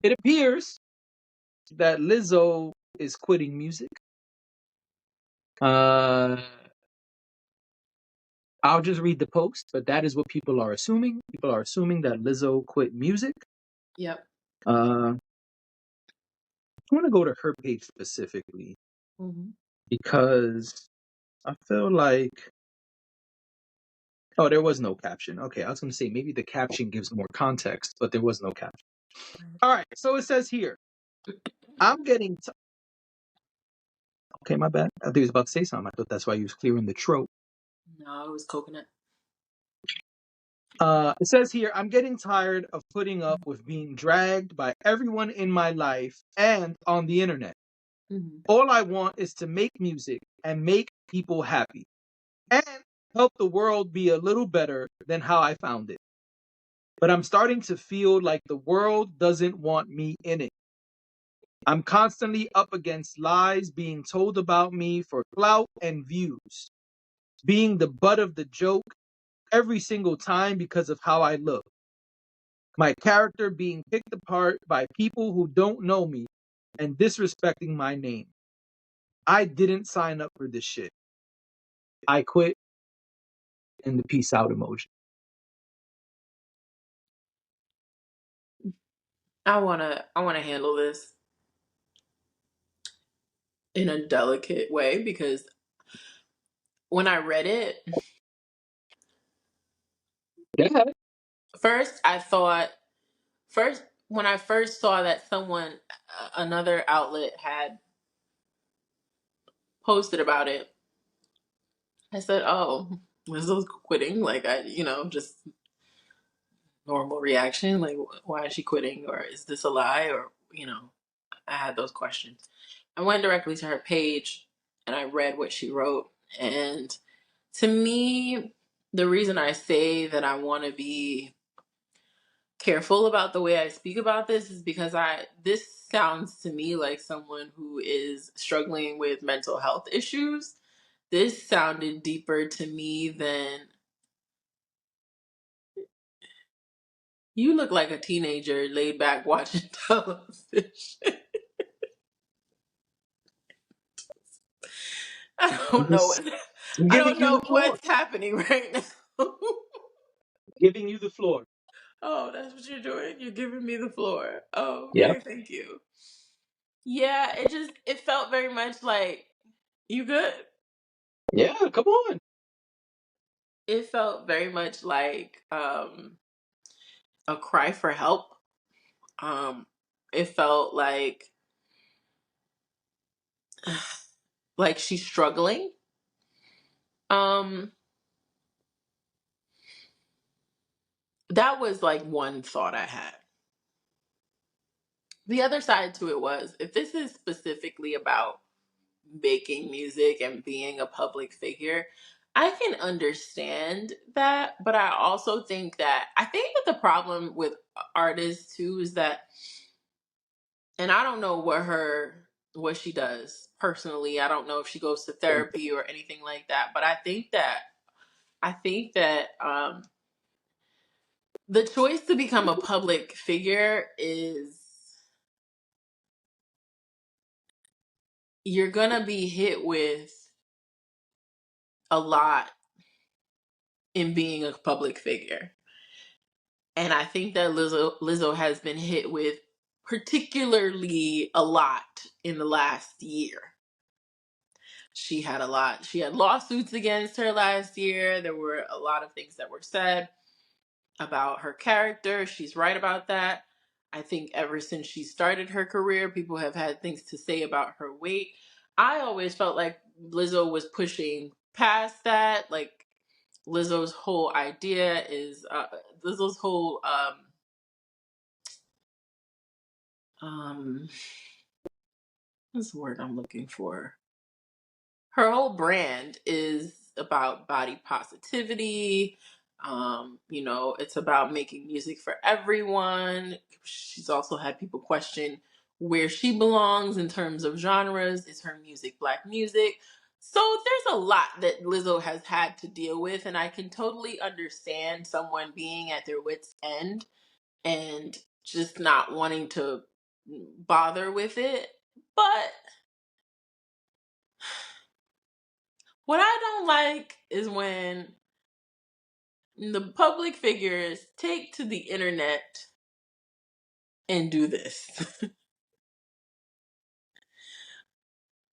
It appears that Lizzo is quitting music. Uh, I'll just read the post, but that is what people are assuming. People are assuming that Lizzo quit music. Yep. I want to go to her page specifically Mm-hmm. because I feel like, oh, there was no caption. Okay, I was going to say maybe the caption gives more context, but there was no caption. All right, so it says here, I'm getting. Okay, my bad. I think he was about to say something. I thought that's why he was clearing the throat. No, it was coconut. It says here, I'm getting tired of putting up with being dragged by everyone in my life and on the internet. Mm-hmm. All I want is to make music and make people happy and help the world be a little better than how I found it. But I'm starting to feel like the world doesn't want me in it. I'm constantly up against lies being told about me for clout and views, being the butt of the joke every single time because of how I look. My character being picked apart by people who don't know me and disrespecting my name. I didn't sign up for this shit. I quit, and the peace out emoji. I wanna handle this in a delicate way because when I read it, Yeah. first I thought first when I first saw that someone another outlet had posted about it, I said, "Oh, Lizzo's quitting." Like just normal reaction. Like, why is she quitting? Or is this a lie? Or I had those questions. I went directly to her page and I read what she wrote. And to me, the reason I say that I want to be careful about the way I speak about this is because this sounds to me like someone who is struggling with mental health issues. This sounded deeper to me than you look like a teenager laid back watching television. I don't know Just what I giving don't you know the floor. what's happening right now. Giving you the floor. Oh, that's what you're doing? You're giving me the floor. Oh, Yep. okay, thank you. Yeah, it felt very much like you good. Yeah, come on. It felt very much like a cry for help. It felt like she's struggling. Um that was like one thought I had. The other side to it was if this is specifically about making music and being a public figure, I can understand that. But I think that the problem with artists too is that, and I don't know what she does personally. I don't know if she goes to therapy or anything like that. But I think that the choice to become a public figure is you're gonna be hit with a lot in being a public figure. And I think that Lizzo has been hit with particularly a lot in the last year. She had a lot. She had lawsuits against her last year. There were a lot of things that were said about her character. She's right about that. I think ever since she started her career, people have had things to say about her weight. I always felt like Lizzo was pushing past that. Like Lizzo's whole idea is Lizzo's whole um what's the word I'm looking for? Her whole brand is about body positivity. It's about making music for everyone. She's also had people question where she belongs in terms of genres. Is her music black music? So there's a lot that Lizzo has had to deal with, and I can totally understand someone being at their wits' end and just not wanting to bother with it. But what I don't like is when the public figures take to the internet and do this.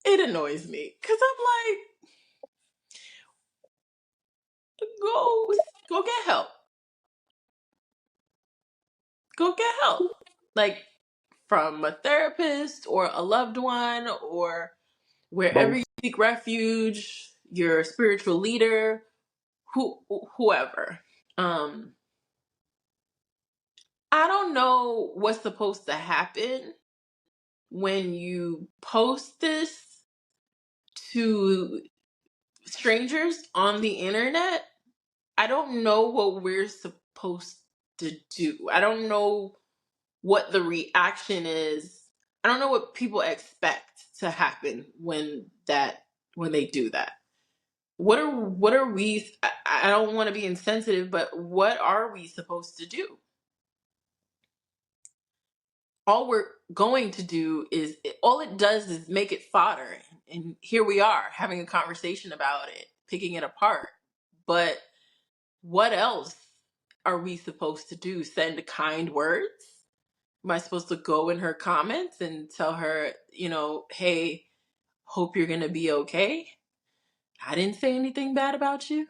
It annoys me because I'm like, go go get help. Go get help. Like from a therapist or a loved one or wherever Both. you seek refuge, your spiritual leader, whoever. Um, I don't know what's supposed to happen when you post this to strangers on the internet. I don't know what we're supposed to do. I don't know what the reaction is. I don't know what people expect to happen when they do that. What are we? I don't want to be insensitive, but what are we supposed to do? All we're going to do is all it does is make it fodder, and here we are having a conversation about it, picking it apart. But what else are we supposed to do? Send kind words? Am I supposed to go in her comments and tell her, hey, hope you're gonna be okay? I didn't say anything bad about you.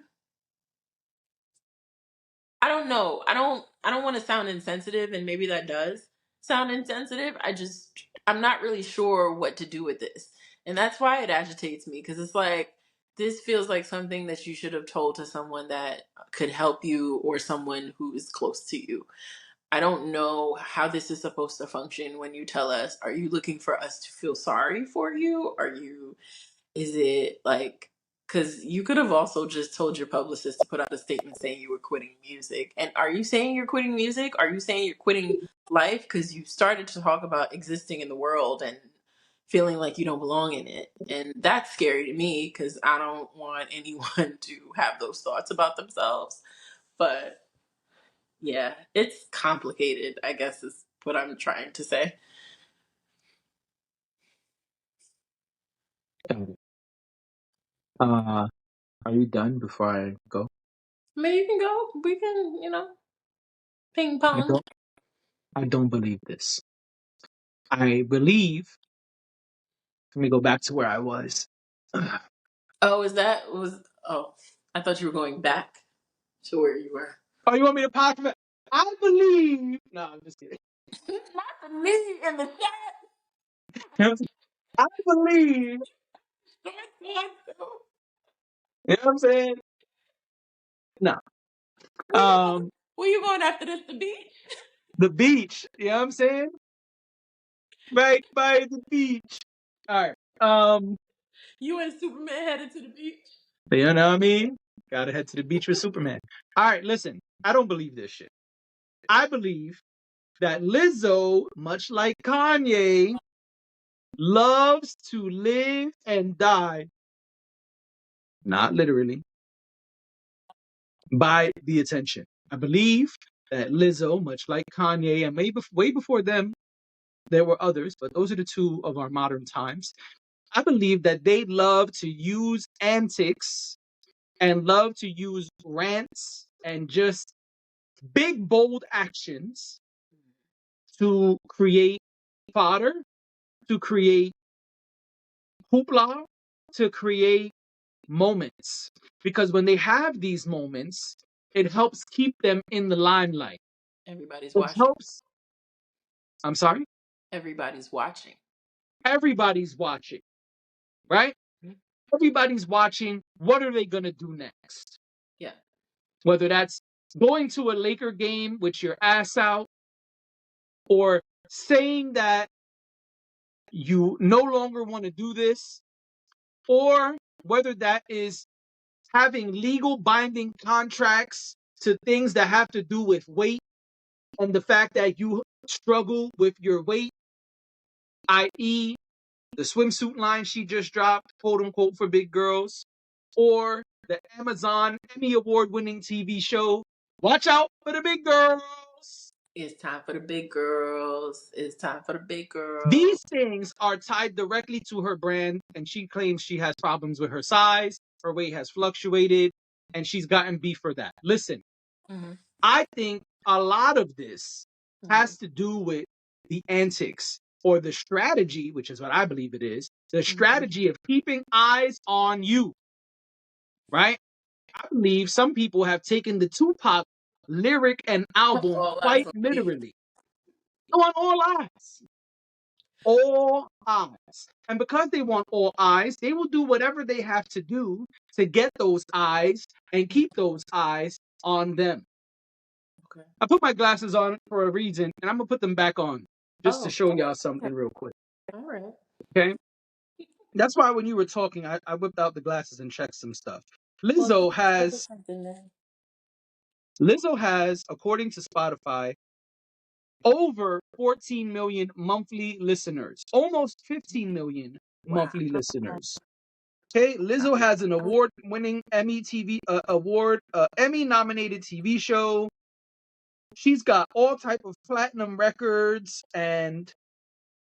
I don't know. I don't want to sound insensitive, and maybe that does sound insensitive. I'm not really sure what to do with this. And that's why it agitates me, because it's like this feels like something that you should have told to someone that could help you or someone who is close to you. I don't know how this is supposed to function when you tell us, are you looking for us to feel sorry for you? Is it like, because you could have also just told your publicist to put out a statement saying you were quitting music. And are you saying you're quitting music? Are you saying you're quitting life? Because you started to talk about existing in the world and feeling like you don't belong in it. And that's scary to me because I don't want anyone to have those thoughts about themselves. But yeah, it's complicated, I guess is what I'm trying to say. Got it. Are you done before I go? I mean, you can go. We can, ping I pong. don't. I don't believe this. I believe. Let me go back to where I was. Oh, Oh, oh, I thought you were going back to where you were. you want me to pop it? I believe. No, I'm just kidding. Not the me in the chat. I believe. You know what I'm saying? No. Where you going? Um, Where you going after this? The beach? the beach. You know what I'm saying? Right by the beach. All right. You and Superman headed to the beach? You know what I mean? Gotta head to the beach with Superman. All right, listen. I don't believe this shit. I believe that Lizzo, much like Kanye, loves to live and die, not literally, by the attention. I believe that Lizzo, much like Kanye, and maybe way before them, there were others, but those are the two of our modern times. I believe that they love to use antics and love to use rants and just big, bold actions to create fodder, to create hoopla, to create moments. Because when they have these moments, it helps keep them in the limelight. Everybody's It watching. helps. I'm sorry? Everybody's watching. Everybody's watching, right? Everybody's watching. What are they going to do next? Yeah. Whether that's going to a Laker game with your ass out or saying that you no longer want to do this, or whether that is having legal binding contracts to things that have to do with weight and the fact that you struggle with your weight, i.e., the swimsuit line she just dropped, quote unquote, for big girls, or the Amazon Emmy Award winning TV show, Watch Out for the Big Girls. It's time for the big girls. It's time for the big girls. These things are tied directly to her brand, and she claims she has problems with her size, her weight has fluctuated, and she's gotten beef for that. Listen, Mm-hmm. I think a lot of this Mm-hmm. has to do with the antics or the strategy, which is what I believe it is, the Mm-hmm. strategy of keeping eyes on you, right? I believe some people have taken the Tupac lyric and album All eyes quite on me. literally. They want all eyes. All eyes. And because they want all eyes, they will do whatever they have to do to get those eyes and keep those eyes on them. Okay. I put my glasses on for a reason, and I'm gonna put them back on just to Oh, show y'all okay. something real quick. All right. Okay. That's why when you were talking, I whipped out the glasses and checked some stuff. Well, Lizzo look at has something there. Lizzo has, according to Spotify, over 14 million monthly listeners, almost 15 million Wow. monthly listeners. Okay, Lizzo has an award-winning Emmy-nominated TV show. She's got all type of platinum records and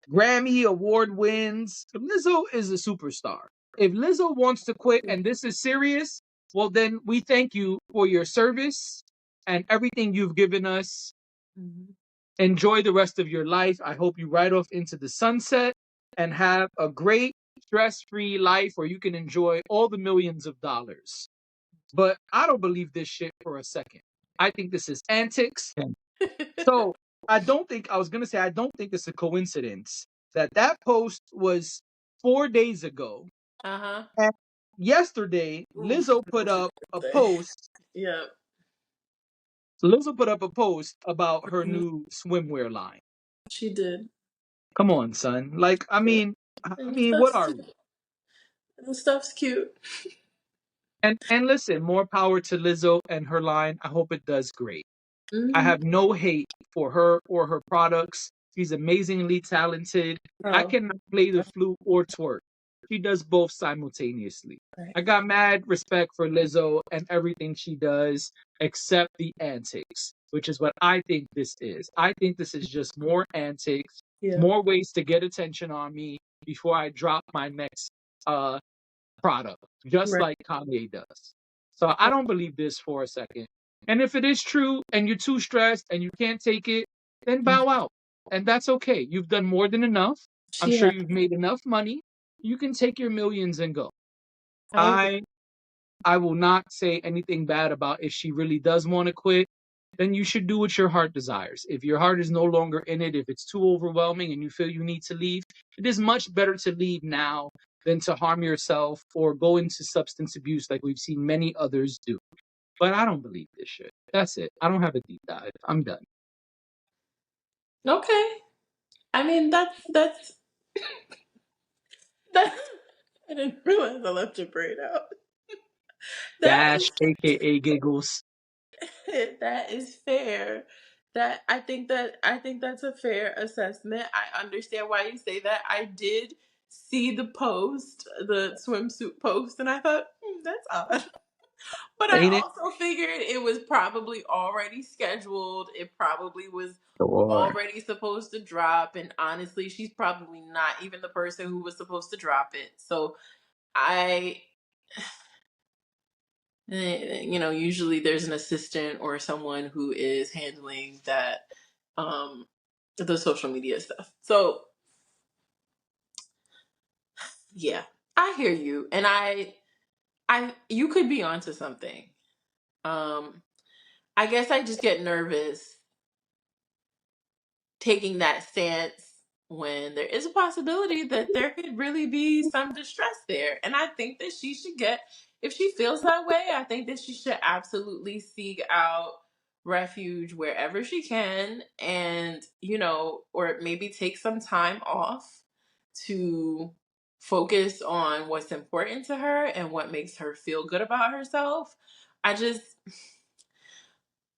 Grammy award wins. Lizzo is a superstar. If Lizzo wants to quit and this is serious, well, then we thank you for your service and everything you've given us. Mm-hmm. Enjoy the rest of your life. I hope you ride off into the sunset and have a great stress free life where you can enjoy all the millions of dollars. But I don't believe this shit for a second. I think this is antics. So I was going to say, I don't think it's a coincidence that that post was 4 days ago. Uh-huh. And yesterday, Ooh, birthday. Yeah, Lizzo put up a post about her new swimwear line. she did. Come on, son. Like, I Yeah. mean, I And mean, what are we? the stuff's cute. And listen, more power to Lizzo and her line. I hope it does great. I Mm-hmm. have no hate for her or her products. She's amazingly talented. I Oh, cannot play the flute or twerk. She does both simultaneously. right. I got mad respect for Lizzo and everything she does, except the antics, which is what I think this is. I think this is just more antics, Yeah. more ways to get attention on me before I drop my next uh product, just Right. like Kanye does. So I don't believe this for a second. And if it is true and you're too stressed and you can't take it, then bow out. And that's okay. You've done more than enough. I'm She sure has. you've made enough money. You can take your millions and go. I agree. I I will not say anything bad about if she really does want to quit, then you should do what your heart desires. If your heart is no longer in it, if it's too overwhelming and you feel you need to leave, it is much better to leave now than to harm yourself or go into substance abuse like we've seen many others do. But I don't believe this shit. That's it. I don't have a deep dive. I'm done. Okay. I mean, that's that. I didn't realize I left your brain out. That Dash, is aka Giggles. that is fair. That I think that's a fair assessment. I understand why you say that. I did see the post, the swimsuit post, and I thought, that's odd. But I Ain't it? also figured it was probably already scheduled. It probably was Sure. already supposed to drop. And honestly, she's probably not even the person who was supposed to drop it. So I, usually there's an assistant or someone who is handling that, um, the social media stuff. So yeah, I hear you. And you could be onto something. Um, I guess I just get nervous taking that stance when there is a possibility that there could really be some distress there. And I think that she should if she feels that way, I think that she should absolutely seek out refuge wherever she can and, or maybe take some time off to focus on what's important to her and what makes her feel good about herself. I just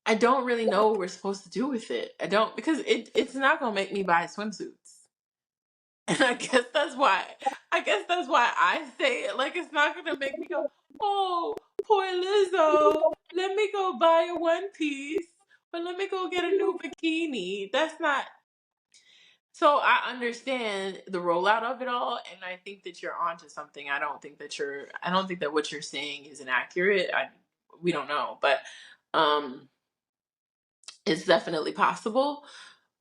I don't really know what we're supposed to do with it. I don't because it's not gonna make me buy swimsuits. And I guess that's why I say it. Like it's not gonna make me go, oh, poor Lizzo, let me go buy a one piece but let me go get a new bikini. That's not. So I understand the rollout of it all, and I think that you're onto something. I don't think that what you're saying is inaccurate. We don't know, but um, it's definitely possible.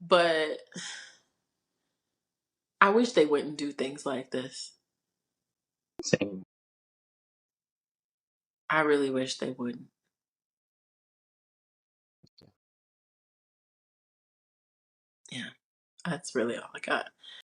But I wish they wouldn't do things like this. Same. I really wish they wouldn't. Yeah, that's really all I got.